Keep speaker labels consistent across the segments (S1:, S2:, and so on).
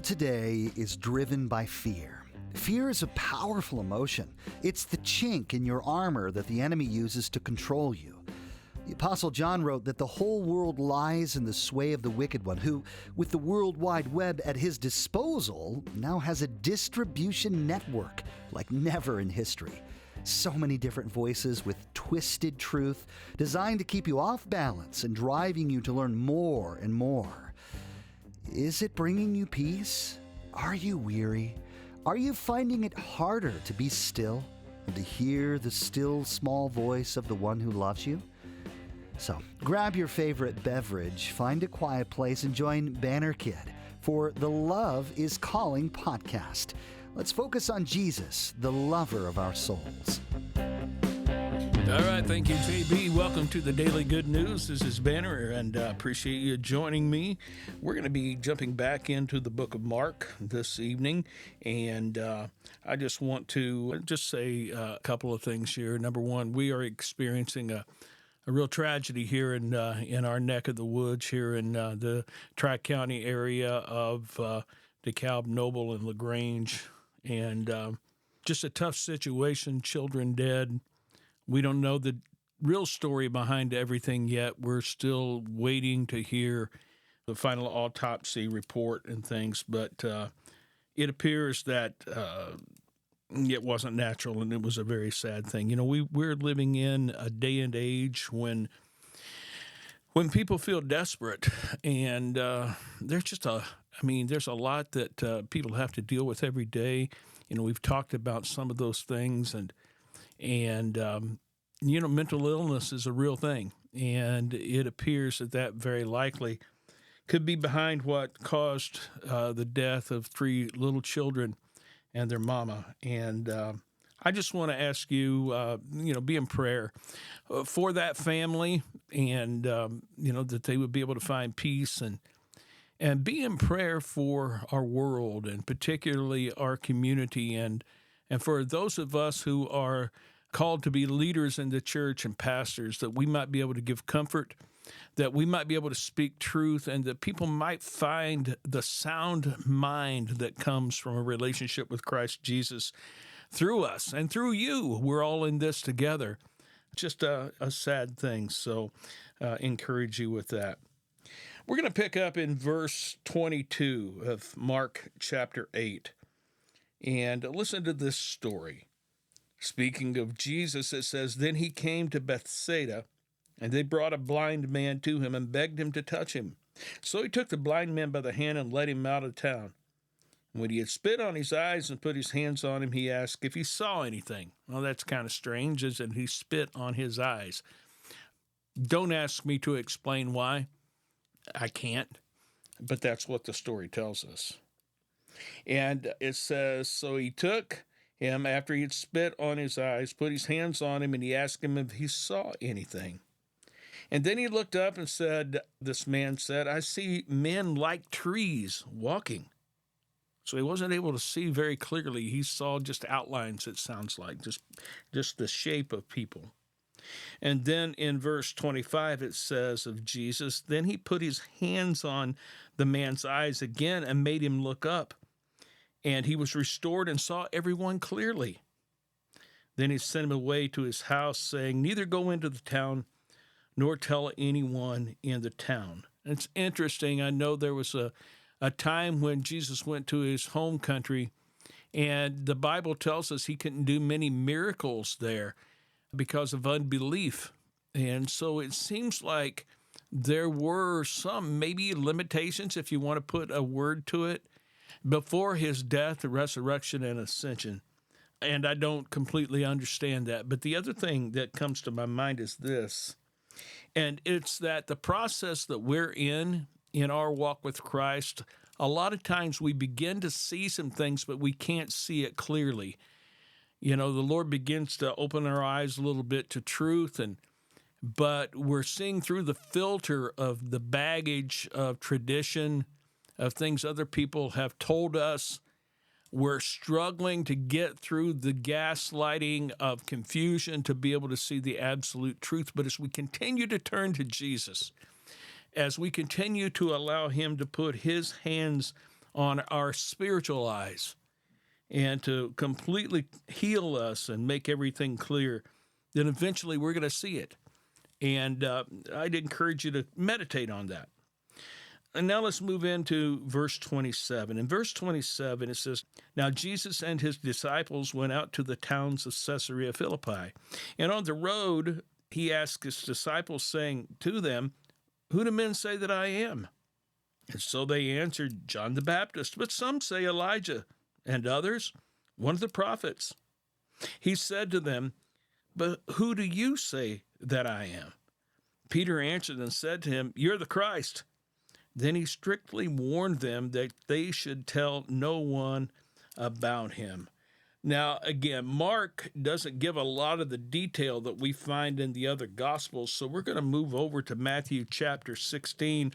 S1: today is driven by fear. Fear is a powerful emotion. It's the chink in your armor that the enemy uses to control you. The Apostle John wrote that the whole world lies in the sway of the wicked one, who, with the World Wide Web at his disposal, now has a distribution network like never in history. So many different voices with twisted truth, designed to keep you off balance and driving you to learn more and more. Is it bringing you peace? Are you weary? Are you finding it harder to be still and to hear the still small voice of the one who loves you? So grab your favorite beverage, find a quiet place, and join Banner Kid for the Love is Calling podcast. Let's focus on Jesus, the lover of our souls.
S2: All right, thank you, JB. Welcome to the Daily Good News. This is Banner, and appreciate you joining me. We're going to be jumping back into the book of Mark this evening, and I just want to say a couple of things here. Number one, we are experiencing a real tragedy here in our neck of the woods here in the Tri-County area of DeKalb, Noble, and LaGrange, and just a tough situation, children dead. We don't know the real story behind everything yet. We're still waiting to hear the final autopsy report and things, but it appears that it wasn't natural, and it was a very sad thing. You know, we're living in a day and age when people feel desperate, and there's a lot that people have to deal with every day. You know, we've talked about some of those things, and mental illness is a real thing, and it appears that very likely could be behind what caused the death of 3 little children and their mama. And I just want to ask you, be in prayer for that family, and that they would be able to find peace, and be in prayer for our world, and particularly our community, and for those of us who are called to be leaders in the church and pastors, that we might be able to give comfort, that we might be able to speak truth, and that people might find the sound mind that comes from a relationship with Christ Jesus through us and through you. We're all in this together. Just a sad thing, so encourage you with that. We're going to pick up in verse 22 of Mark chapter 8, and listen to this story. Speaking of Jesus, it says, "Then he came to Bethsaida, and they brought a blind man to him and begged him to touch him. So he took the blind man by the hand and led him out of town. When he had spit on his eyes and put his hands on him, he asked if he saw anything." Well, that's kind of strange, isn't it? He spit on his eyes. Don't ask me to explain why. I can't. But that's what the story tells us. And it says, so he took him after he had spit on his eyes, put his hands on him, and he asked him if he saw anything. And then he looked up and said, this man said, "I see men like trees walking." So he wasn't able to see very clearly. He saw just outlines, it sounds like, just the shape of people. And then in verse 25 it says of Jesus, "Then he put his hands on the man's eyes again and made him look up. And he was restored and saw everyone clearly. Then he sent him away to his house, saying, 'Neither go into the town, nor tell anyone in the town.'" It's interesting. I know there was a time when Jesus went to his home country, and the Bible tells us he couldn't do many miracles there because of unbelief. And so it seems like there were some maybe limitations, if you want to put a word to it, before his death, resurrection, and ascension. And I don't completely understand that. But the other thing that comes to my mind is this, and it's that the process that we're in our walk with Christ, a lot of times we begin to see some things, but we can't see it clearly. You know, the Lord begins to open our eyes a little bit to truth, but we're seeing through the filter of the baggage of tradition, of things other people have told us. We're struggling to get through the gaslighting of confusion to be able to see the absolute truth. But as we continue to turn to Jesus, as we continue to allow him to put his hands on our spiritual eyes and to completely heal us and make everything clear, then eventually we're going to see it. And I'd encourage you to meditate on that. And now let's move into verse 27. In verse 27, it says, "Now Jesus and his disciples went out to the towns of Caesarea Philippi. And on the road, he asked his disciples, saying to them, 'Who do men say that I am?' And so they answered, 'John the Baptist, but some say Elijah, and others, one of the prophets.' He said to them, 'But who do you say that I am?' Peter answered and said to him, 'You're the Christ.' Then he strictly warned them that they should tell no one about him." Now, again, Mark doesn't give a lot of the detail that we find in the other Gospels, so we're going to move over to Matthew chapter 16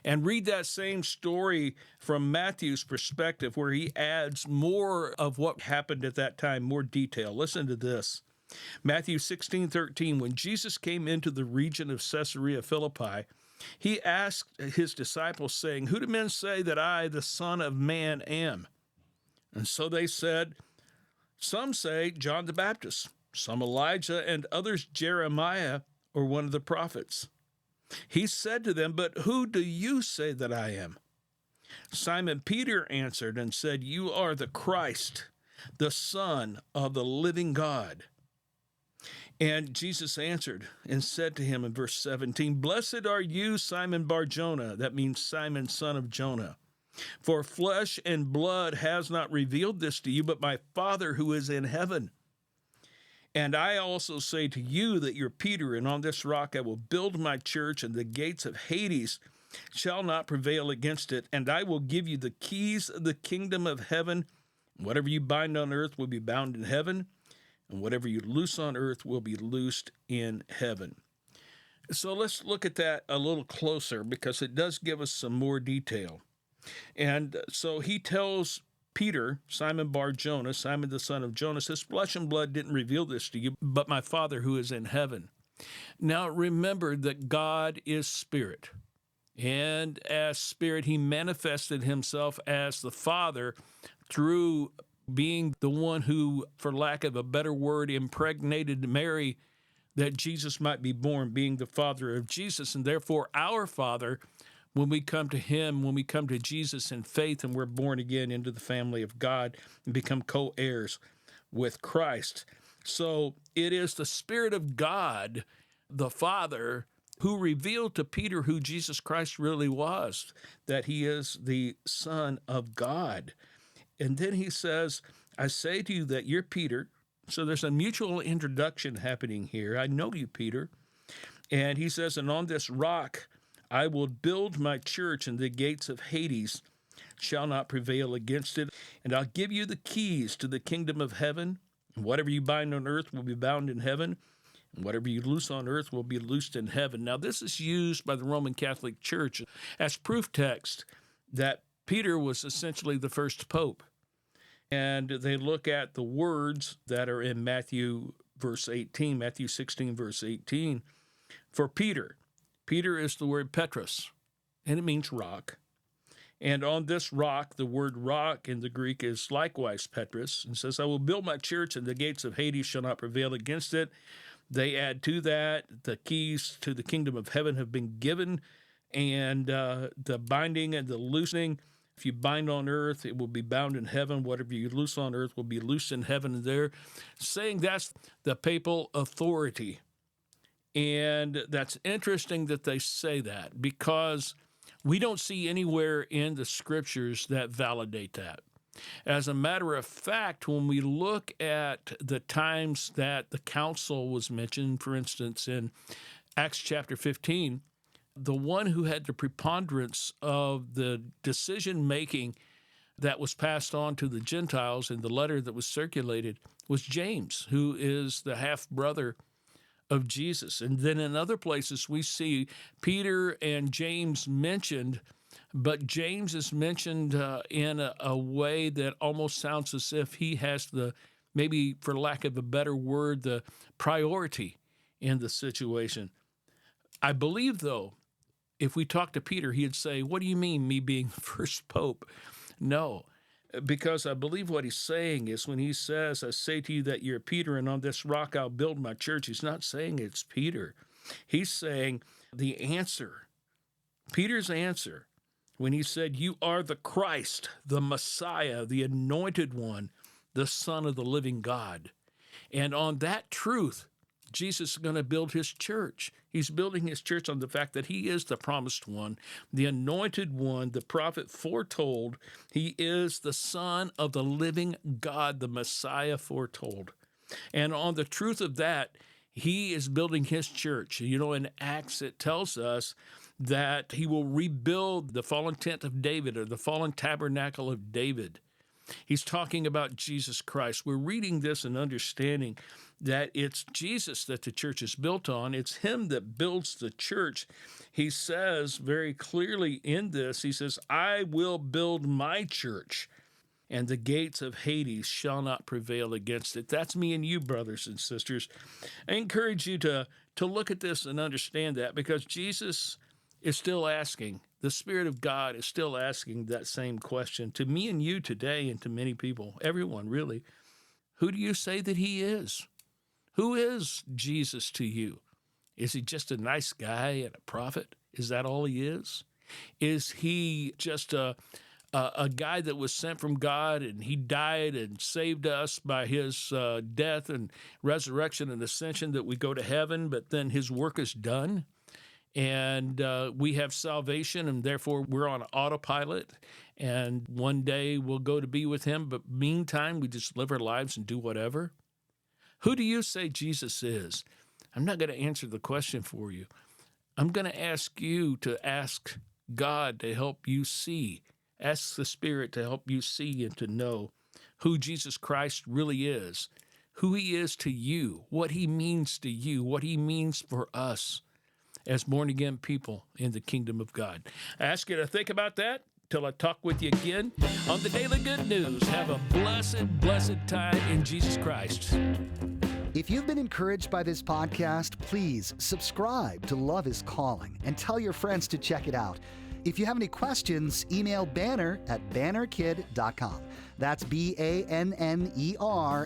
S2: and read that same story from Matthew's perspective, where he adds more of what happened at that time, more detail. Listen to this. Matthew 16:13, "When Jesus came into the region of Caesarea Philippi, he asked his disciples, saying, 'Who do men say that I, the Son of Man, am?' And so they said, 'Some say John the Baptist, some Elijah, and others Jeremiah or one of the prophets.' He said to them, 'But who do you say that I am?' Simon Peter answered and said, 'You are the Christ, the Son of the living God.' And Jesus answered and said to him in verse 17, 'Blessed are you, Simon Bar-Jonah,'" that means Simon, son of Jonah, "'for flesh and blood has not revealed this to you, but my Father who is in heaven. And I also say to you that you're Peter, and on this rock I will build my church, and the gates of Hades shall not prevail against it. And I will give you the keys of the kingdom of heaven. Whatever you bind on earth will be bound in heaven, and whatever you loose on earth will be loosed in heaven." So let's look at that a little closer, because it does give us some more detail. And so he tells Peter, Simon Bar-Jonah, Simon the son of Jonah, says, "Flesh and blood didn't reveal this to you, but my Father who is in heaven." Now remember that God is spirit. And as spirit, he manifested himself as the Father through being the one who, for lack of a better word, impregnated Mary that Jesus might be born, being the Father of Jesus. And therefore our Father, when we come to him, when we come to Jesus in faith, and we're born again into the family of God and become co-heirs with Christ. So it is the Spirit of God, the Father, who revealed to Peter who Jesus Christ really was, that he is the Son of God. And then he says, "I say to you that you're Peter." So there's a mutual introduction happening here. "I know you, Peter." And he says, "And on this rock I will build my church, and the gates of Hades shall not prevail against it. And I'll give you the keys to the kingdom of heaven. And whatever you bind on earth will be bound in heaven, and whatever you loose on earth will be loosed in heaven." Now, this is used by the Roman Catholic Church as proof text that Peter was essentially the first pope. And they look at the words that are in Matthew 16, verse 18, for Peter. Peter is the word Petros, and it means rock. And on this rock, the word rock in the Greek is likewise Petros, and says, "I will build my church, and the gates of Hades shall not prevail against it." They add to that, the keys to the kingdom of heaven have been given, and the binding and the loosening. If you bind on earth, it will be bound in heaven. Whatever you loose on earth will be loosed in heaven. And they're saying that's the papal authority. And that's interesting that they say that, because we don't see anywhere in the scriptures that validate that. As a matter of fact, when we look at the times that the council was mentioned, for instance, in Acts chapter 15, the one who had the preponderance of the decision-making that was passed on to the Gentiles in the letter that was circulated was James, who is the half-brother of Jesus. And then in other places we see Peter and James mentioned, but James is mentioned in a way that almost sounds as if he has the, maybe for lack of a better word, the priority in the situation. I believe, though, if we talk to Peter, he'd say, "What do you mean, me being the first pope?" No, because I believe what he's saying is when he says, I say to you that you're Peter, and on this rock I'll build my church, he's not saying it's Peter. He's saying the answer, Peter's answer, when he said, you are the Christ, the Messiah, the anointed one, the Son of the living God. And on that truth, Jesus is going to build his church. He's building his church on the fact that he is the promised one, the anointed one, the prophet foretold. He is the Son of the living God, the Messiah foretold. And on the truth of that, he is building his church. You know, in Acts, it tells us that he will rebuild the fallen tent of David, or the fallen tabernacle of David. He's talking about Jesus Christ. We're reading this and understanding that it's Jesus that the church is built on. It's him that builds the church. He says very clearly in this, he says, I will build my church, and the gates of Hades shall not prevail against it. That's me and you, brothers and sisters. I encourage you to look at this and understand that, because Jesus is still asking, the Spirit of God is still asking that same question to me and you today, and to many people, everyone really. Who do you say that he is? Who is Jesus to you? Is he just a nice guy and a prophet? Is that all he is? Is he just a guy that was sent from God, and he died and saved us by his death and resurrection and ascension, that we go to heaven, but then his work is done? And we have salvation, and therefore we're on autopilot, and one day we'll go to be with him, but meantime we just live our lives and do whatever? Who do you say Jesus is? I'm not going to answer the question for you. I'm going to ask you to ask God to help you see. Ask the Spirit to help you see and to know who Jesus Christ really is, who he is to you, what he means to you, what he means for us as born-again people in the kingdom of God. I ask you to think about that till I talk with you again on the Daily Good News. Have a blessed, blessed time in Jesus Christ.
S1: If you've been encouraged by this podcast, please subscribe to Love is Calling and tell your friends to check it out. If you have any questions, email Banner at bannerkid.com. That's BANNER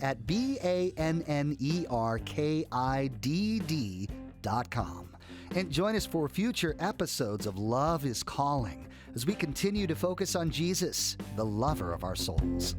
S1: at BANNERKIDD.com. And join us for future episodes of Love is Calling as we continue to focus on Jesus, the lover of our souls.